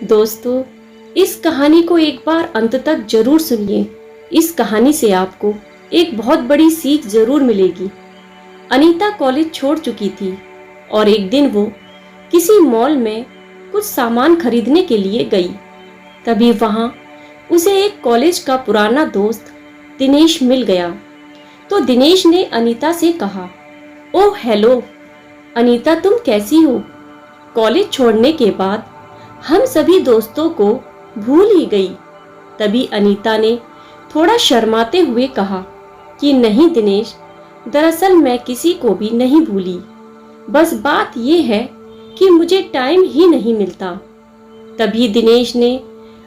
दोस्तों, इस कहानी को एक बार अंत तक जरूर सुनिए। इस कहानी से आपको एक बहुत बड़ी सीख जरूर मिलेगी। अनीता कॉलेज छोड़ चुकी थी और एक दिन वो किसी मॉल में कुछ सामान खरीदने के लिए गई। तभी वहां उसे एक कॉलेज का पुराना दोस्त दिनेश मिल गया। तो दिनेश ने अनीता से कहा, ओह हेलो अनीता, तुम कैसी हो? कॉलेज छोड़ने के बाद हम सभी दोस्तों को भूल ही गई। तभी अनीता ने थोड़ा शर्माते हुए कहा कि नहीं दिनेश, दरअसल मैं किसी को भी नहीं भूली। बस बात यह है कि मुझे टाइम ही नहीं मिलता। तभी दिनेश ने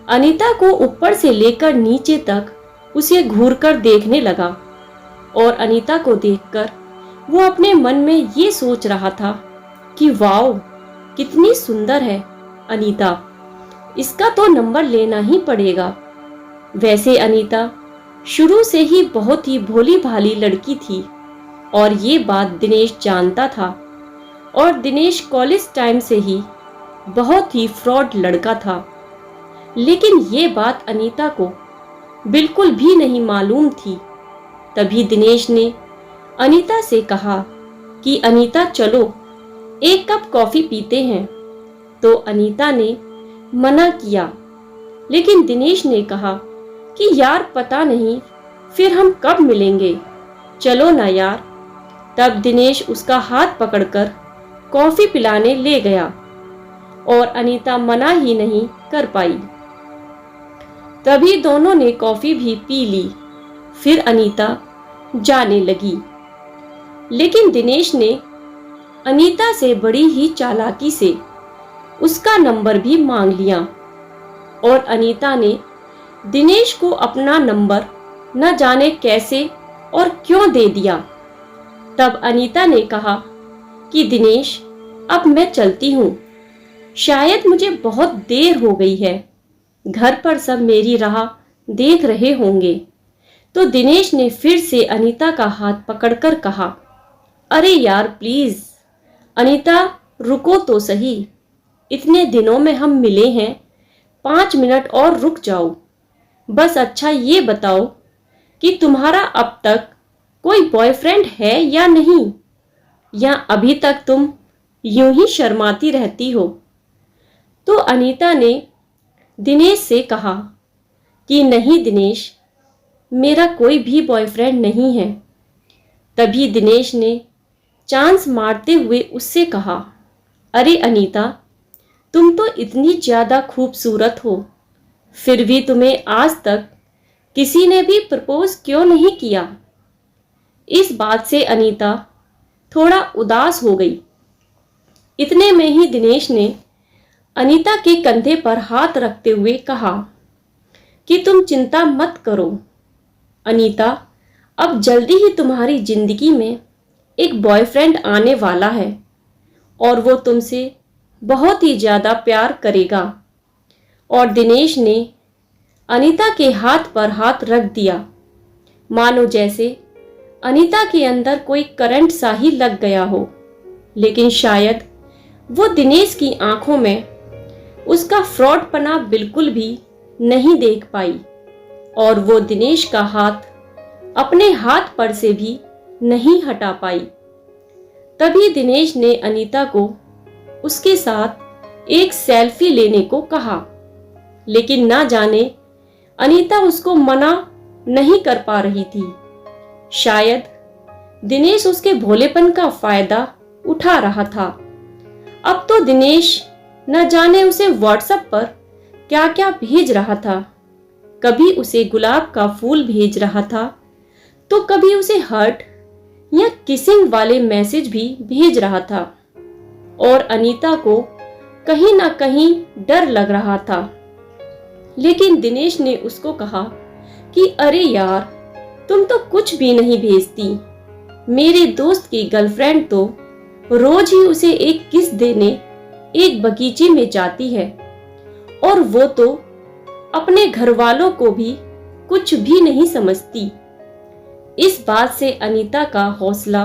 अनीता को ऊपर से लेकर नीचे तक उसे घूरकर देखने लगा और अनीता को देखकर वो अपने मन में ये सोच रहा था कि वाओ, कितनी सुंदर है अनीता, इसका तो नंबर लेना ही पड़ेगा। वैसे अनीता शुरू से ही बहुत ही भोली भाली लड़की थी और ये बात दिनेश जानता था। और दिनेश कॉलेज टाइम से ही बहुत ही फ्रॉड लड़का था। लेकिन ये बात अनीता को बिल्कुल भी नहीं मालूम थी। तभी दिनेश ने अनीता से कहा कि अनीता चलो एक कप कॉफी पीते हैं। तो अनीता ने मना किया, लेकिन दिनेश ने कहा कि यार पता नहीं फिर हम कब मिलेंगे, चलो ना यार। तब दिनेश उसका हाथ पकड़कर कॉफी पिलाने ले गया और अनीता मना ही नहीं कर पाई। तभी दोनों ने कॉफी भी पी ली। फिर अनीता जाने लगी। लेकिन दिनेश ने अनीता से बड़ी ही चालाकी से उसका नंबर भी मांग लिया और अनीता ने दिनेश को अपना नंबर न जाने कैसे और क्यों दे दिया। तब अनीता ने कहा कि दिनेश, अब मैं चलती हूँ, शायद मुझे बहुत देर हो गई है, घर पर सब मेरी राह देख रहे होंगे। तो दिनेश ने फिर से अनीता का हाथ पकड़कर कहा, अरे यार प्लीज अनीता, रुको तो सही, इतने दिनों में हम मिले हैं, 5 मिनट और रुक जाओ। बस अच्छा ये बताओ कि तुम्हारा अब तक कोई बॉयफ्रेंड है या नहीं, या अभी तक तुम यूं ही शर्माती रहती हो? तो अनीता ने दिनेश से कहा कि नहीं दिनेश, मेरा कोई भी बॉयफ्रेंड नहीं है। तभी दिनेश ने चांस मारते हुए उससे कहा, अरे अनीता, तुम तो इतनी ज्यादा खूबसूरत हो, फिर भी तुम्हें आज तक किसी ने भी प्रपोज क्यों नहीं किया? इस बात से अनीता थोड़ा उदास हो गई। इतने में ही दिनेश ने अनीता के कंधे पर हाथ रखते हुए कहा कि तुम चिंता मत करो अनीता, अब जल्दी ही तुम्हारी जिंदगी में एक बॉयफ्रेंड आने वाला है और वो तुमसे बहुत ही ज्यादा प्यार करेगा। और दिनेश ने अनीता के हाथ पर हाथ रख दिया, मानो जैसे अनीता के अंदर कोई करंट सा ही लग गया हो। लेकिन शायद वो दिनेश की आंखों में उसका फ्रॉडपना बिल्कुल भी नहीं देख पाई और वो दिनेश का हाथ अपने हाथ पर से भी नहीं हटा पाई। तभी दिनेश ने अनीता को उसके साथ एक सेल्फी लेने को कहा, लेकिन ना जाने अनीता उसको मना नहीं कर पा रही थी। शायद दिनेश उसके भोलेपन का फायदा उठा रहा था। अब तो दिनेश न जाने उसे व्हाट्सएप पर क्या क्या भेज रहा था। कभी उसे गुलाब का फूल भेज रहा था, तो कभी उसे हर्ट या किसिंग वाले मैसेज भी भेज रहा था। और अनीता को कहीं ना कहीं डर लग रहा था। लेकिन दिनेश ने उसको कहा कि अरे यार, तुम तो कुछ भी नहीं भेजती। मेरे दोस्त की गर्लफ्रेंड तो रोज ही उसे एक किस देने एक बगीचे में जाती है और वो तो अपने घर वालों को भी कुछ भी नहीं समझती। इस बात से अनीता का हौसला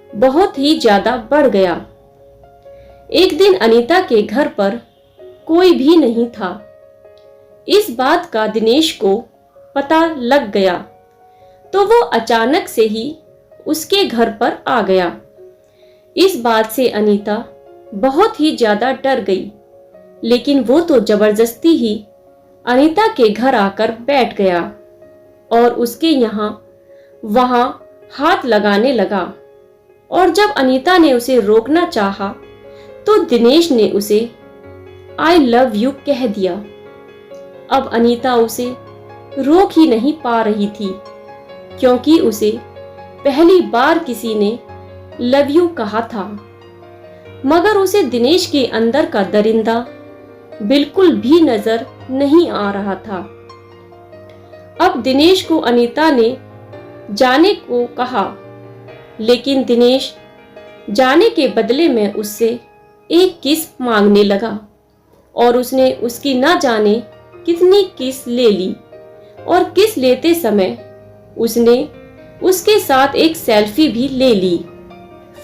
बहुत ही ज्यादा बढ़ गया। एक दिन अनीता के घर पर कोई भी नहीं था। इस बात का दिनेश को पता लग गया तो वो अचानक से ही उसके घर पर आ गया। इस बात से अनीता बहुत ही ज्यादा डर गई, लेकिन वो तो जबरदस्ती ही अनीता के घर आकर बैठ गया और उसके यहाँ वहां हाथ लगाने लगा। और जब अनीता ने उसे रोकना चाहा तो दिनेश ने उसे आई लव यू कह दिया। अब अनीता उसे रोक ही नहीं पा रही थी, क्योंकि उसे पहली बार किसी ने लव यू कहा था। मगर उसे दिनेश के अंदर का दरिंदा बिल्कुल भी नजर नहीं आ रहा था। अब दिनेश को अनीता ने जाने को कहा, लेकिन दिनेश जाने के बदले में उससे एक किस मांगने लगा और उसने उसकी ना जाने कितनी किस ले ली। और किस लेते समय उसने उसके साथ एक सेल्फी भी ले ली।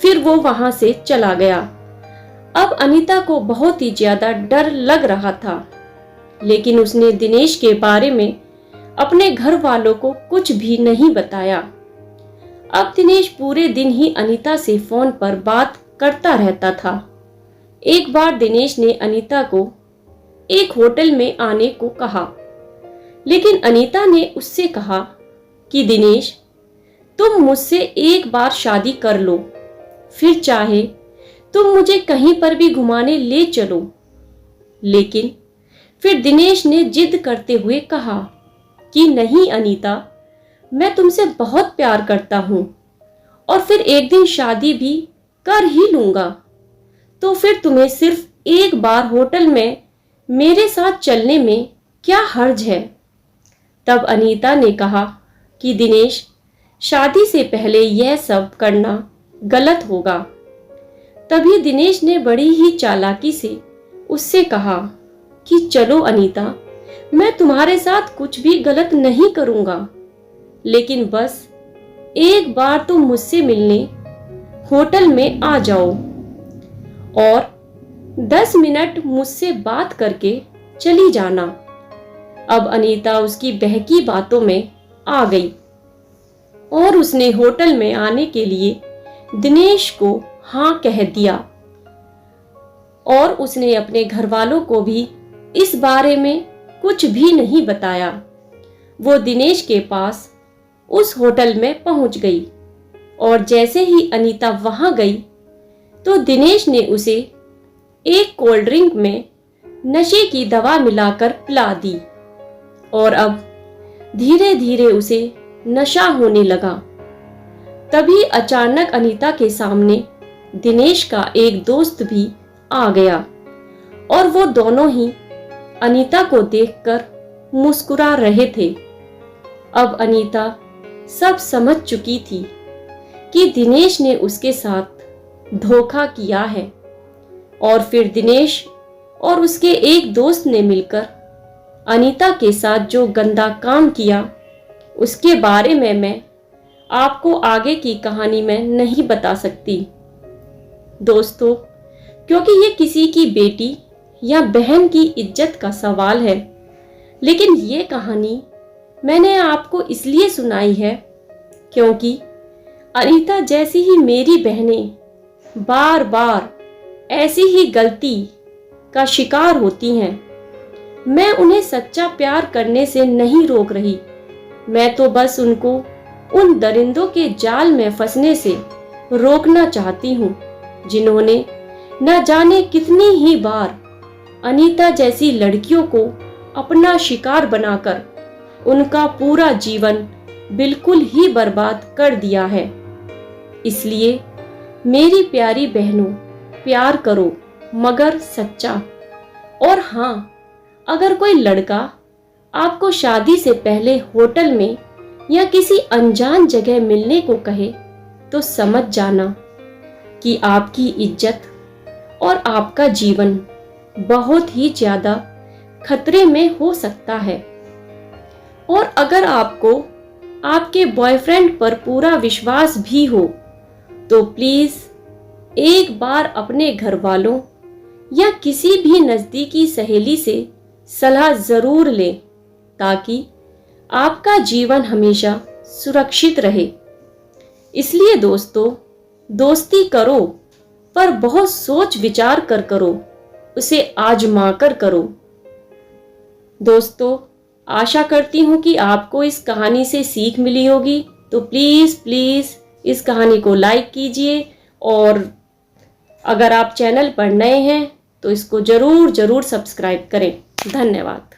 फिर वो वहां से चला गया। अब अनीता को बहुत ही ज्यादा डर लग रहा था, लेकिन उसने दिनेश के बारे में अपने घर वालों को कुछ भी नहीं बताया। अब दिनेश पूरे दिन ही अनीता से फोन पर बात करता रहता था। एक बार दिनेश ने अनीता को एक होटल में आने को कहा, लेकिन अनीता ने उससे कहा कि दिनेश, तुम मुझसे एक बार शादी कर लो, फिर चाहे तुम मुझे कहीं पर भी घुमाने ले चलो। लेकिन फिर दिनेश ने जिद करते हुए कहा कि नहीं अनीता, मैं तुमसे बहुत प्यार करता हूं और फिर एक दिन शादी भी कर ही लूंगा, तो फिर तुम्हें सिर्फ एक बार होटल में मेरे साथ चलने में क्या हर्ज है। तब अनीता ने कहा कि दिनेश, शादी से पहले यह सब करना गलत होगा। तभी दिनेश ने बड़ी ही चालाकी से उससे कहा कि चलो अनीता, मैं तुम्हारे साथ कुछ भी गलत नहीं करूंगा, लेकिन बस एक बार तुम मुझसे मिलने होटल में आ जाओ और 10 मिनट मुझसे बात करके चली जाना। अब अनीता उसकी बहकी बातों में आ गई और उसने होटल में आने के लिए दिनेश को हाँ कह दिया। और उसने अपने घर वालों को भी इस बारे में कुछ भी नहीं बताया। वो दिनेश के पास उस होटल में पहुंच गई और जैसे ही अनीता वहां गई तो दिनेश ने उसे एक कोल्ड ड्रिंक में नशे की दवा मिलाकर पिला दी और अब धीरे धीरे उसे नशा होने लगा। तभी अचानक अनीता के सामने दिनेश का एक दोस्त भी आ गया और वो दोनों ही अनीता को देखकर मुस्कुरा रहे थे। अब अनीता सब समझ चुकी थी कि दिनेश ने उसके साथ धोखा किया है और फिर दिनेश और उसके एक दोस्त ने मिलकर अनीता के साथ जो गंदा काम किया उसके बारे में मैं आपको आगे की कहानी में नहीं बता सकती दोस्तों, क्योंकि ये किसी की बेटी या बहन की इज्जत का सवाल है। लेकिन ये कहानी मैंने आपको इसलिए सुनाई है क्योंकि अनीता जैसी ही मेरी बहनें बार बार ऐसी ही गलती का शिकार होती हैं। मैं उन्हें सच्चा प्यार करने से नहीं रोक रही, मैं तो बस उनको उन दरिंदों के जाल में फंसने से रोकना चाहती हूँ जिन्होंने न जाने कितनी ही बार अनीता जैसी लड़कियों को अपना शिकार बनाकर उनका पूरा जीवन बिल्कुल ही बर्बाद कर दिया है। इसलिए मेरी प्यारी बहनों, प्यार करो मगर सच्चा। और हाँ, अगर कोई लड़का आपको शादी से पहले होटल में या किसी अनजान जगह मिलने को कहे तो समझ जाना कि आपकी इज्जत और आपका जीवन बहुत ही ज्यादा खतरे में हो सकता है। और अगर आपको आपके बॉयफ्रेंड पर पूरा विश्वास भी हो तो प्लीज एक बार अपने घर वालों या किसी भी नज़दीकी सहेली से सलाह ज़रूर लें ताकि आपका जीवन हमेशा सुरक्षित रहे। इसलिए दोस्तों, दोस्ती करो पर बहुत सोच विचार कर करो, उसे आजमा कर करो। दोस्तों, आशा करती हूँ कि आपको इस कहानी से सीख मिली होगी। तो प्लीज़ प्लीज़ इस कहानी को लाइक कीजिए और अगर आप चैनल पर नए हैं तो इसको ज़रूर ज़रूर सब्सक्राइब करें। धन्यवाद।